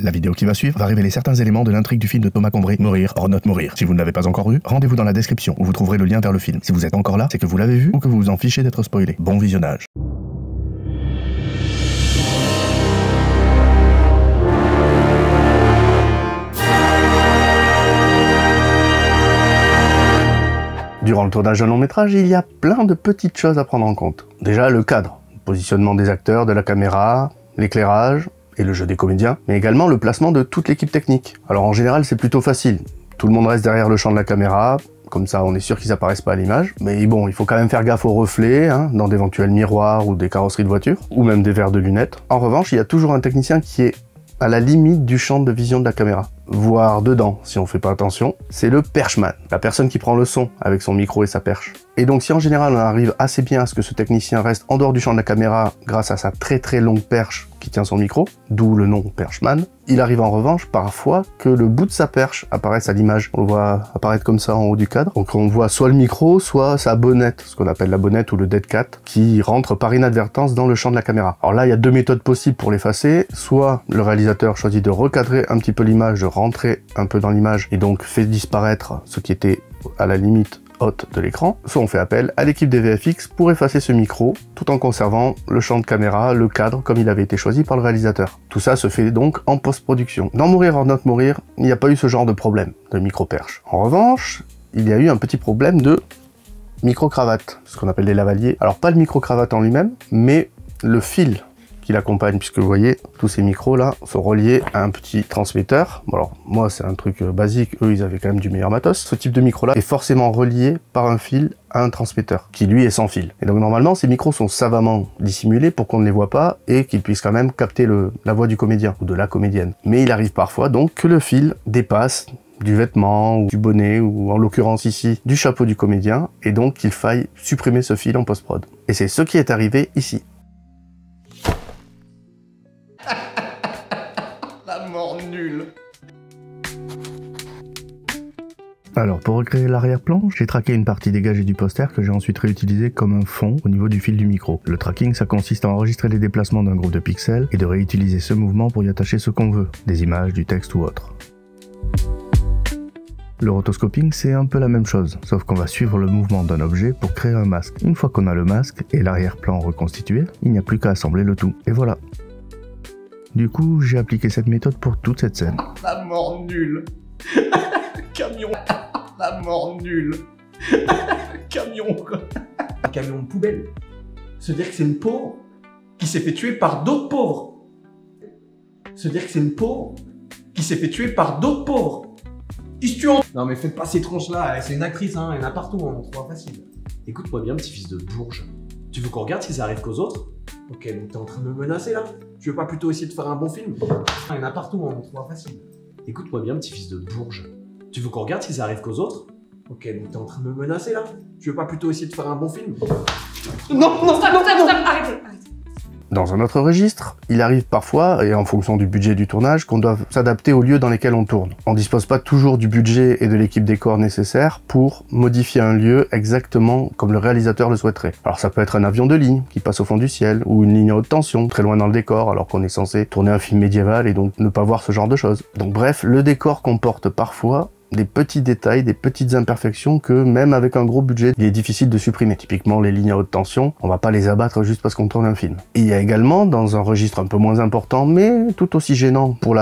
La vidéo qui va suivre va révéler certains éléments de l'intrigue du film de Thomas Combré, Mourir or not mourir. Si vous ne l'avez pas encore vu, rendez-vous dans la description où vous trouverez le lien vers le film. Si vous êtes encore là, c'est que vous l'avez vu ou que vous vous en fichez d'être spoilé. Bon visionnage. Durant le tournage d'un long métrage, il y a plein de petites choses à prendre en compte. Déjà le cadre, le positionnement des acteurs, de la caméra, l'éclairage et le jeu des comédiens, mais également le placement de toute l'équipe technique. Alors en général c'est plutôt facile, tout le monde reste derrière le champ de la caméra, comme ça on est sûr qu'ils apparaissent pas à l'image, mais bon, il faut quand même faire gaffe aux reflets, dans d'éventuels miroirs ou des carrosseries de voitures, ou même des verres de lunettes. En revanche, il y a toujours un technicien qui est à la limite du champ de vision de la caméra, voire dedans si on fait pas attention, c'est le perchman, la personne qui prend le son avec son micro et sa perche. Et donc si en général on arrive assez bien à ce que ce technicien reste en dehors du champ de la caméra grâce à sa très longue perche qui tient son micro, d'où le nom perchman, il arrive en revanche parfois que le bout de sa perche apparaisse à l'image. On le voit apparaître comme ça en haut du cadre. Donc on voit soit le micro, soit sa bonnette, ce qu'on appelle la bonnette ou le dead cat, qui rentre par inadvertance dans le champ de la caméra. Alors là il y a deux méthodes possibles pour l'effacer, soit le réalisateur choisit de recadrer un petit peu l'image, de rentrer un peu dans l'image et donc fait disparaître ce qui était à la limite haute de l'écran, soit on fait appel à l'équipe des VFX pour effacer ce micro, tout en conservant le champ de caméra, le cadre, comme il avait été choisi par le réalisateur. Tout ça se fait donc en post-production. Dans Mourir or not mourir, il n'y a pas eu ce genre de problème de micro-perche. En revanche, il y a eu un petit problème de micro-cravate, ce qu'on appelle des lavaliers. Alors pas le micro-cravate en lui-même, mais le fil qui l'accompagne, puisque vous voyez, tous ces micros là sont reliés à un petit transmetteur. Bon, alors moi c'est un truc basique, eux ils avaient quand même du meilleur matos. Ce type de micro là est forcément relié par un fil à un transmetteur, qui lui est sans fil. Et donc normalement ces micros sont savamment dissimulés pour qu'on ne les voit pas et qu'ils puissent quand même capter la voix du comédien ou de la comédienne. Mais il arrive parfois donc que le fil dépasse du vêtement ou du bonnet ou en l'occurrence ici du chapeau du comédien et donc qu'il faille supprimer ce fil en post-prod. Et c'est ce qui est arrivé ici. La mort nulle. Alors pour recréer l'arrière-plan, j'ai traqué une partie dégagée du poster que j'ai ensuite réutilisé comme un fond au niveau du fil du micro. Le tracking, ça consiste à enregistrer les déplacements d'un groupe de pixels et de réutiliser ce mouvement pour y attacher ce qu'on veut, des images, du texte ou autre. Le rotoscoping, c'est un peu la même chose, sauf qu'on va suivre le mouvement d'un objet pour créer un masque. Une fois qu'on a le masque et l'arrière-plan reconstitué, il n'y a plus qu'à assembler le tout. Et voilà. Du coup, j'ai appliqué cette méthode pour toute cette scène. La mort nulle. Camion. La mort nulle. Camion, quoi. Un camion de poubelle. Se dire que c'est une pauvre qui s'est fait tuer par d'autres pauvres. Se dire que c'est une pauvre qui s'est fait tuer par d'autres pauvres. Ils se tuent en... Non mais faites pas ces tronches-là, c'est une actrice, hein, il y en a partout, on en trouve facile. Écoute-moi bien, petit fils de bourge. Tu veux qu'on regarde si ça arrive qu'aux autres? Ok, donc t'es en train de me menacer là? Tu veux pas plutôt essayer de faire un bon film? Il y en a partout, on en trouve facile. Écoute-moi bien, petit fils de bourge. Tu veux qu'on regarde si ça arrive qu'aux autres? Ok, donc t'es en train de me menacer là? Tu veux pas plutôt essayer de faire un bon film? Non, stop, arrêtez. Dans un autre registre, il arrive parfois, et en fonction du budget du tournage, qu'on doit s'adapter aux lieux dans lesquels on tourne. On dispose pas toujours du budget et de l'équipe décor nécessaire pour modifier un lieu exactement comme le réalisateur le souhaiterait. Alors ça peut être un avion de ligne qui passe au fond du ciel, ou une ligne à haute tension, très loin dans le décor, alors qu'on est censé tourner un film médiéval et donc ne pas voir ce genre de choses. Donc bref, le décor comporte parfois des petits détails, des petites imperfections que même avec un gros budget, il est difficile de supprimer. Typiquement les lignes à haute tension, on va pas les abattre juste parce qu'on tourne un film. Et il y a également, dans un registre un peu moins important, mais tout aussi gênant pour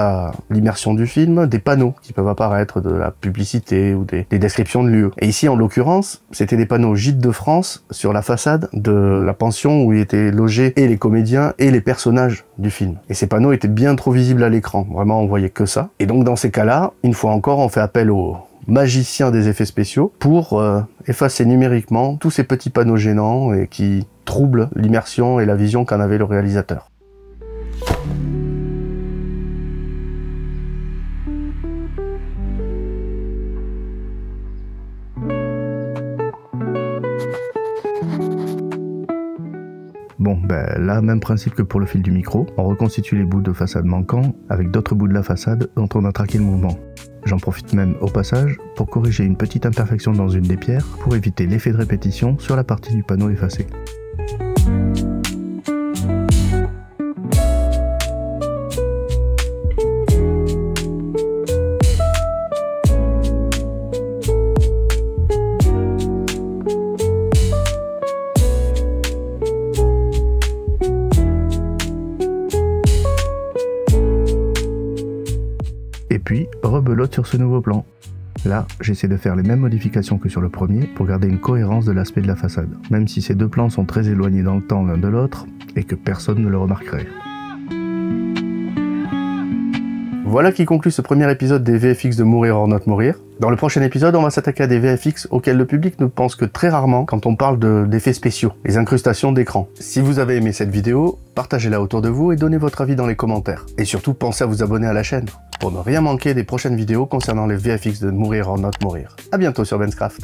l'immersion du film, des panneaux qui peuvent apparaître, de la publicité ou des descriptions de lieux. Et ici en l'occurrence, c'était des panneaux Gîtes de France sur la façade de la pension où étaient logés et les comédiens et les personnages du film. Et ces panneaux étaient bien trop visibles à l'écran, vraiment on voyait que ça. Et donc dans ces cas-là, une fois encore, on fait appel aux magiciens des effets spéciaux pour effacer numériquement tous ces petits panneaux gênants et qui troublent l'immersion et la vision qu'en avait le réalisateur. Bon, là, même principe que pour le fil du micro, on reconstitue les bouts de façade manquants avec d'autres bouts de la façade dont on a traqué le mouvement. J'en profite même au passage pour corriger une petite imperfection dans une des pierres pour éviter l'effet de répétition sur la partie du panneau effacé. puis rebelote sur ce nouveau plan. Là, j'essaie de faire les mêmes modifications que sur le premier pour garder une cohérence de l'aspect de la façade, même si ces deux plans sont très éloignés dans le temps l'un de l'autre et que personne ne le remarquerait. Voilà qui conclut ce premier épisode des VFX de Mourir or Not Mourir. Dans le prochain épisode, on va s'attaquer à des VFX auxquels le public ne pense que très rarement quand on parle d'effets spéciaux, les incrustations d'écran. Si vous avez aimé cette vidéo, partagez-la autour de vous et donnez votre avis dans les commentaires. Et surtout, pensez à vous abonner à la chaîne pour ne rien manquer des prochaines vidéos concernant les VFX de Mourir or Not Mourir. A bientôt sur Benzcraft.